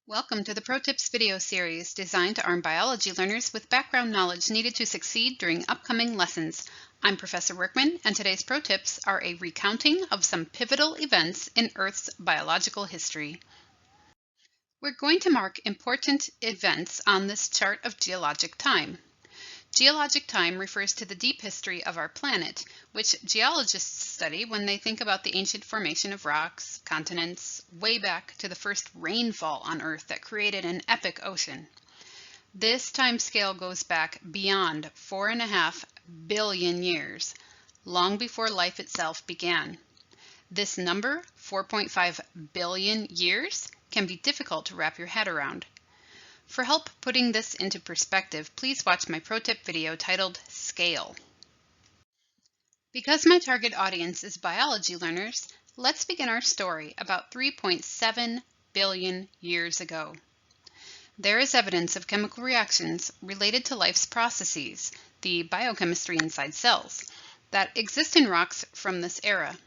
Welcome to the Pro Tips video series designed to arm biology learners with background knowledge needed to succeed during upcoming lessons. I'm Professor Workman, and today's Pro Tips are a recounting of some pivotal events in Earth's biological history. We're going to mark important events on this chart of geologic time. Geologic time refers to the deep history of our planet, which geologists study when they think about the ancient formation of rocks, continents, way back to the first rainfall on Earth that created an epic ocean. This time scale goes back beyond 4.5 billion years, long before life itself began. This number, 4.5 billion years, can be difficult to wrap your head around. For help putting this into perspective, please watch my pro tip video titled Scale. Because my target audience is biology learners, let's begin our story about 3.7 billion years ago. There is evidence of chemical reactions related to life's processes, the biochemistry inside cells, that exist in rocks from this era.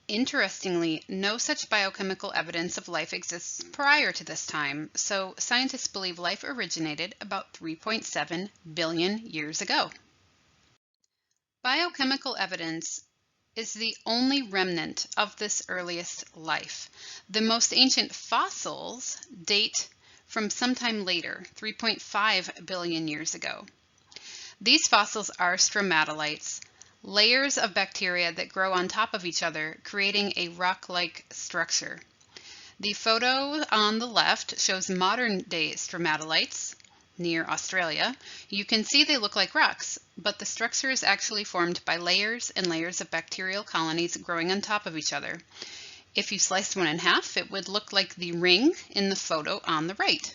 Interestingly, no such biochemical evidence of life exists prior to this time, so scientists believe life originated about 3.7 billion years ago. Biochemical evidence is the only remnant of this earliest life. The most ancient fossils date from sometime later, 3.5 billion years ago. These fossils are stromatolites, layers of bacteria that grow on top of each other, creating a rock-like structure. The photo on the left shows modern-day stromatolites near Australia. You can see they look like rocks, but the structure is actually formed by layers and layers of bacterial colonies growing on top of each other. If you sliced one in half, it would look like the ring in the photo on the right.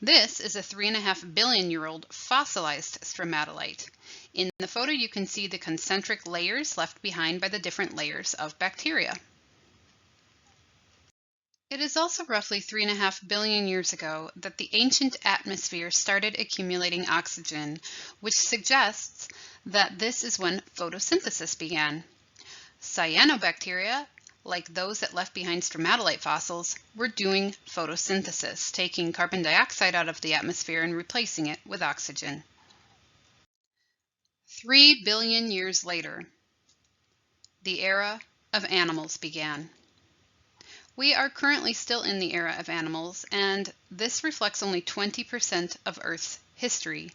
This is a 3.5 billion-year-old fossilized stromatolite. In the photo, you can see the concentric layers left behind by the different layers of bacteria. It is also roughly 3.5 billion years ago that the ancient atmosphere started accumulating oxygen, which suggests that this is when photosynthesis began. Cyanobacteria, like those that left behind stromatolite fossils, were doing photosynthesis, taking carbon dioxide out of the atmosphere and replacing it with oxygen. 3 billion years later, the era of animals began. We are currently still in the era of animals, and this reflects only 20% of Earth's history.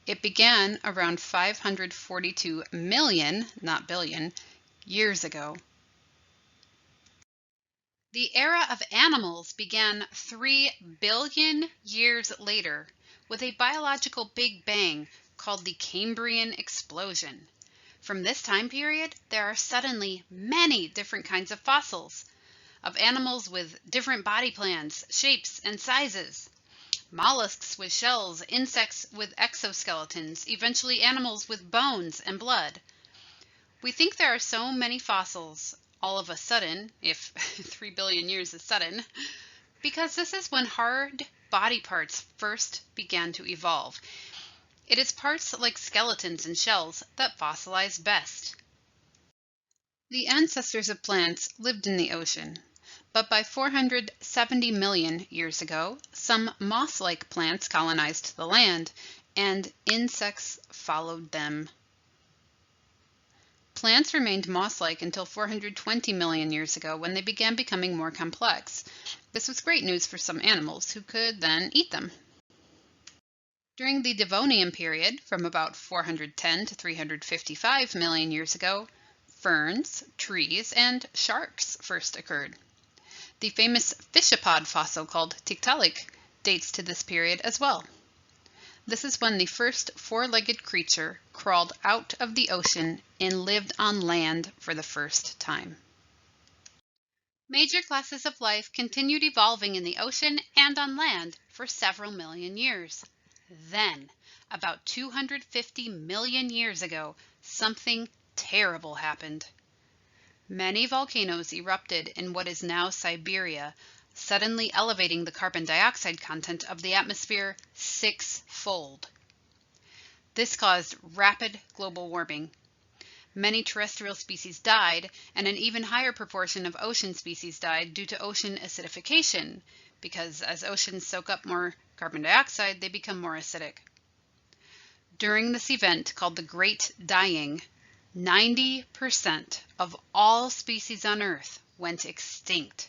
It began around 542 million, not billion, years ago. The era of animals began 3 billion years later with a biological Big Bang called the Cambrian explosion. From this time period, there are suddenly many different kinds of fossils, of animals with different body plans, shapes, and sizes. Mollusks with shells, insects with exoskeletons, eventually animals with bones and blood. We think there are so many fossils all of a sudden, if 3 billion years is sudden, because this is when hard body parts first began to evolve. It is parts like skeletons and shells that fossilize best. The ancestors of plants lived in the ocean, but by 470 million years ago, some moss-like plants colonized the land, and insects followed them. Plants remained moss-like until 420 million years ago, when they began becoming more complex. This was great news for some animals who could then eat them. During the Devonian period, from about 410 to 355 million years ago, ferns, trees, and sharks first occurred. The famous fishapod fossil called Tiktaalik dates to this period as well. This is when the first four-legged creature crawled out of the ocean and lived on land for the first time. Major classes of life continued evolving in the ocean and on land for several million years. Then, about 250 million years ago, something terrible happened. Many volcanoes erupted in what is now Siberia, suddenly elevating the carbon dioxide content of the atmosphere 6-fold. This caused rapid global warming. Many terrestrial species died, and an even higher proportion of ocean species died due to ocean acidification, because as oceans soak up more carbon dioxide, they become more acidic. During this event, called the Great Dying, 90% of all species on Earth went extinct.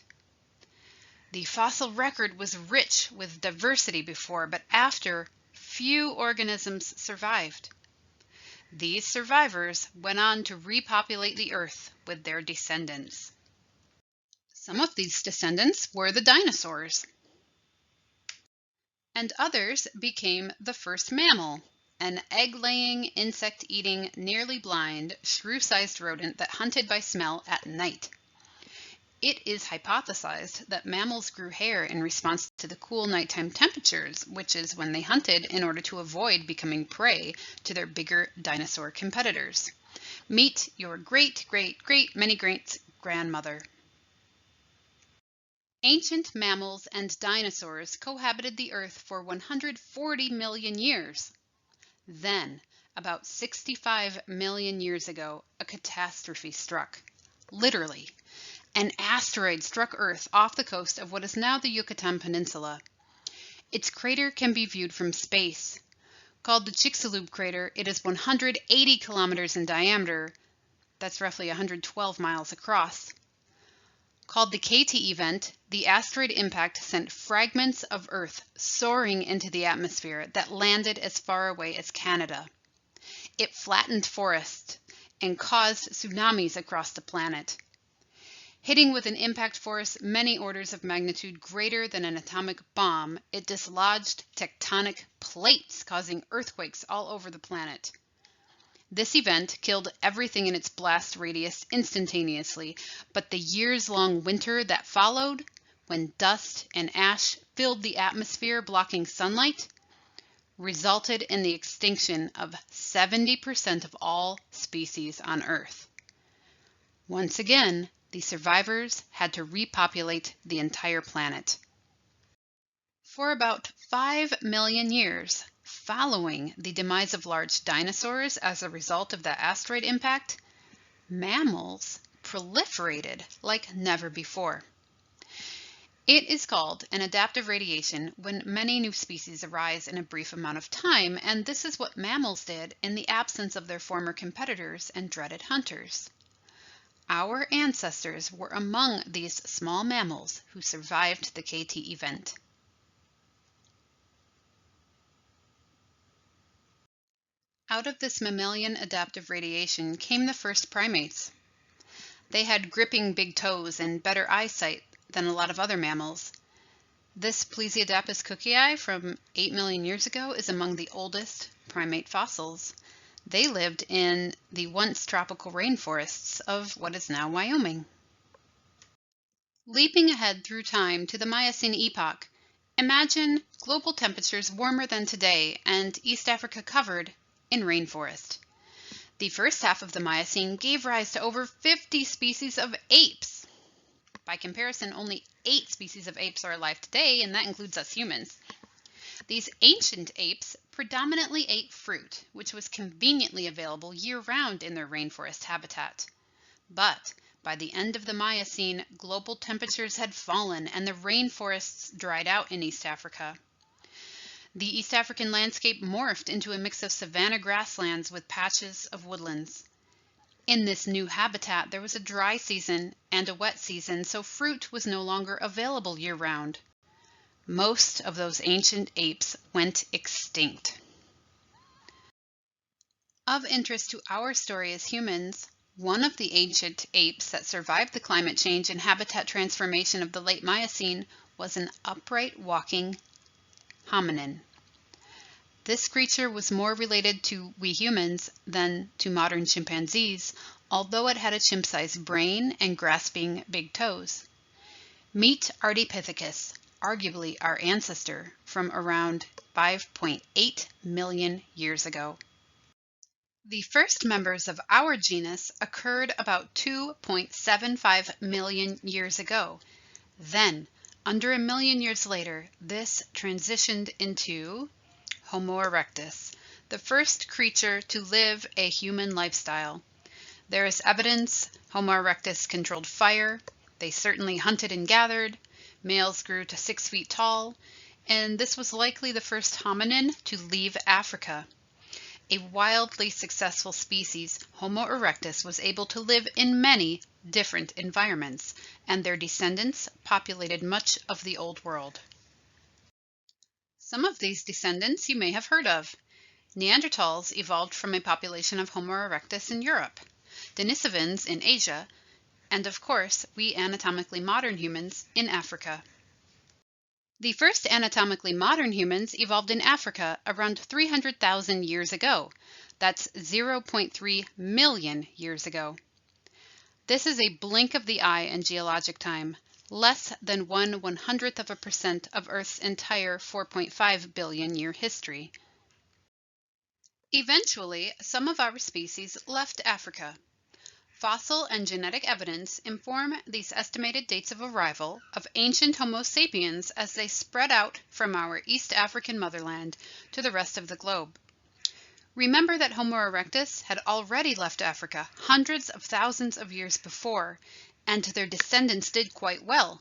The fossil record was rich with diversity before, but after, few organisms survived. These survivors went on to repopulate the Earth with their descendants. Some of these descendants were the dinosaurs, and others became the first mammal, an egg-laying, insect-eating, nearly blind, shrew-sized rodent that hunted by smell at night. It is hypothesized that mammals grew hair in response to the cool nighttime temperatures, which is when they hunted in order to avoid becoming prey to their bigger dinosaur competitors. Meet your great-great-great-many-greats-grandmother. Ancient mammals and dinosaurs cohabited the Earth for 140 million years. Then, about 65 million years ago, a catastrophe struck. Literally, an asteroid struck Earth off the coast of what is now the Yucatan Peninsula. Its crater can be viewed from space. Called the Chicxulub crater, it is 180 kilometers in diameter. That's roughly 112 miles across. Called the KT event, the asteroid impact sent fragments of Earth soaring into the atmosphere that landed as far away as Canada. It flattened forests and caused tsunamis across the planet. Hitting with an impact force many orders of magnitude greater than an atomic bomb, it dislodged tectonic plates, causing earthquakes all over the planet. This event killed everything in its blast radius instantaneously, but the years-long winter that followed, when dust and ash filled the atmosphere blocking sunlight, resulted in the extinction of 70% of all species on Earth. Once again, the survivors had to repopulate the entire planet. For about 5 million years, following the demise of large dinosaurs as a result of the asteroid impact, mammals proliferated like never before. It is called an adaptive radiation when many new species arise in a brief amount of time, and this is what mammals did in the absence of their former competitors and dreaded hunters. Our ancestors were among these small mammals who survived the KT event. Out of this mammalian adaptive radiation came the first primates. They had gripping big toes and better eyesight than a lot of other mammals. This Plesiadapis cookii from 8 million years ago is among the oldest primate fossils. They lived in the once tropical rainforests of what is now Wyoming. Leaping ahead through time to the Miocene epoch, imagine global temperatures warmer than today and East Africa covered in rainforest. The first half of the Miocene gave rise to over 50 species of apes. By comparison, only 8 species of apes are alive today, and that includes us humans. These ancient apes predominantly ate fruit, which was conveniently available year-round in their rainforest habitat. But by the end of the Miocene, global temperatures had fallen and the rainforests dried out in East Africa. The East African landscape morphed into a mix of savanna grasslands with patches of woodlands. In this new habitat, there was a dry season and a wet season, so fruit was no longer available year-round. Most of those ancient apes went extinct. Of interest to our story as humans, one of the ancient apes that survived the climate change and habitat transformation of the late Miocene was an upright walking hominin. This creature was more related to we humans than to modern chimpanzees, although it had a chimp-sized brain and grasping big toes. Meet Ardipithecus, arguably our ancestor from around 5.8 million years ago. The first members of our genus occurred about 2.75 million years ago. Then, under a million years later, this transitioned into Homo erectus, the first creature to live a human lifestyle. There is evidence Homo erectus controlled fire. They certainly hunted and gathered, Males grew to 6 feet tall, and this was likely the first hominin to leave Africa. A wildly successful species, Homo erectus was able to live in many different environments, and their descendants populated much of the Old World. Some of these descendants you may have heard of. Neanderthals evolved from a population of Homo erectus in Europe, Denisovans in Asia, and of course, we anatomically modern humans in Africa. The first anatomically modern humans evolved in Africa around 300,000 years ago. That's 0.3 million years ago. This is a blink of the eye in geologic time, less than 1/100% of Earth's entire 4.5 billion year history. Eventually, some of our species left Africa. Fossil and genetic evidence inform these estimated dates of arrival of ancient Homo sapiens as they spread out from our East African motherland to the rest of the globe. Remember that Homo erectus had already left Africa hundreds of thousands of years before, and their descendants did quite well,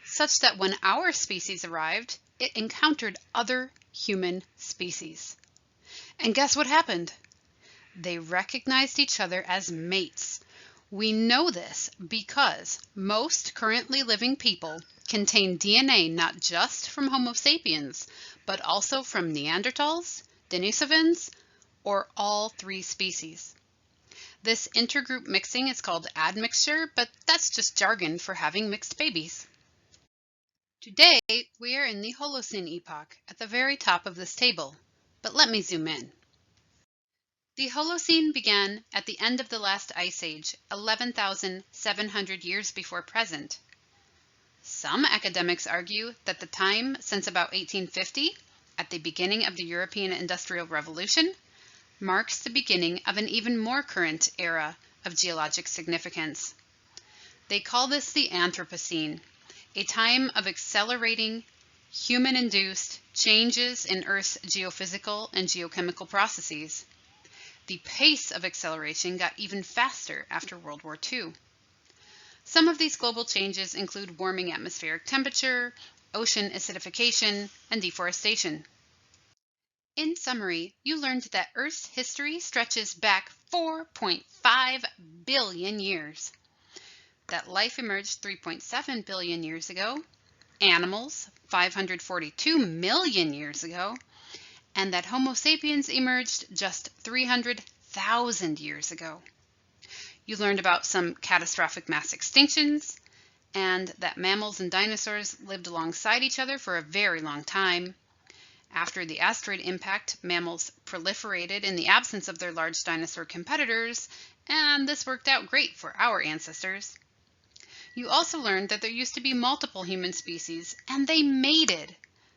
such that when our species arrived, it encountered other human species. And guess what happened? They recognized each other as mates. We know this because most currently living people contain DNA not just from Homo sapiens, but also from Neanderthals, Denisovans, or all three species. This intergroup mixing is called admixture, but that's just jargon for having mixed babies. Today, we are in the Holocene epoch at the very top of this table, but let me zoom in. The Holocene began at the end of the last ice age, 11,700 years before present. Some academics argue that the time since about 1850, at the beginning of the European Industrial Revolution, marks the beginning of an even more current era of geologic significance. They call this the Anthropocene, a time of accelerating, human-induced changes in Earth's geophysical and geochemical processes. The pace of acceleration got even faster after World War II. Some of these global changes include warming atmospheric temperature, ocean acidification, and deforestation. In summary, you learned that Earth's history stretches back 4.5 billion years, that life emerged 3.7 billion years ago, animals 542 million years ago, and that Homo sapiens emerged just 300,000 years ago. You learned about some catastrophic mass extinctions, and that mammals and dinosaurs lived alongside each other for a very long time. After the asteroid impact, mammals proliferated in the absence of their large dinosaur competitors, and this worked out great for our ancestors. You also learned that there used to be multiple human species, and they mated,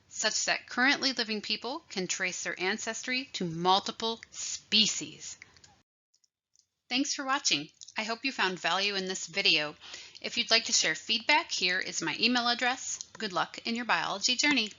such that currently living people can trace their ancestry to multiple species. Thanks for watching. I hope you found value in this video. If you'd like to share feedback, here is my email address. Good luck in your biology journey.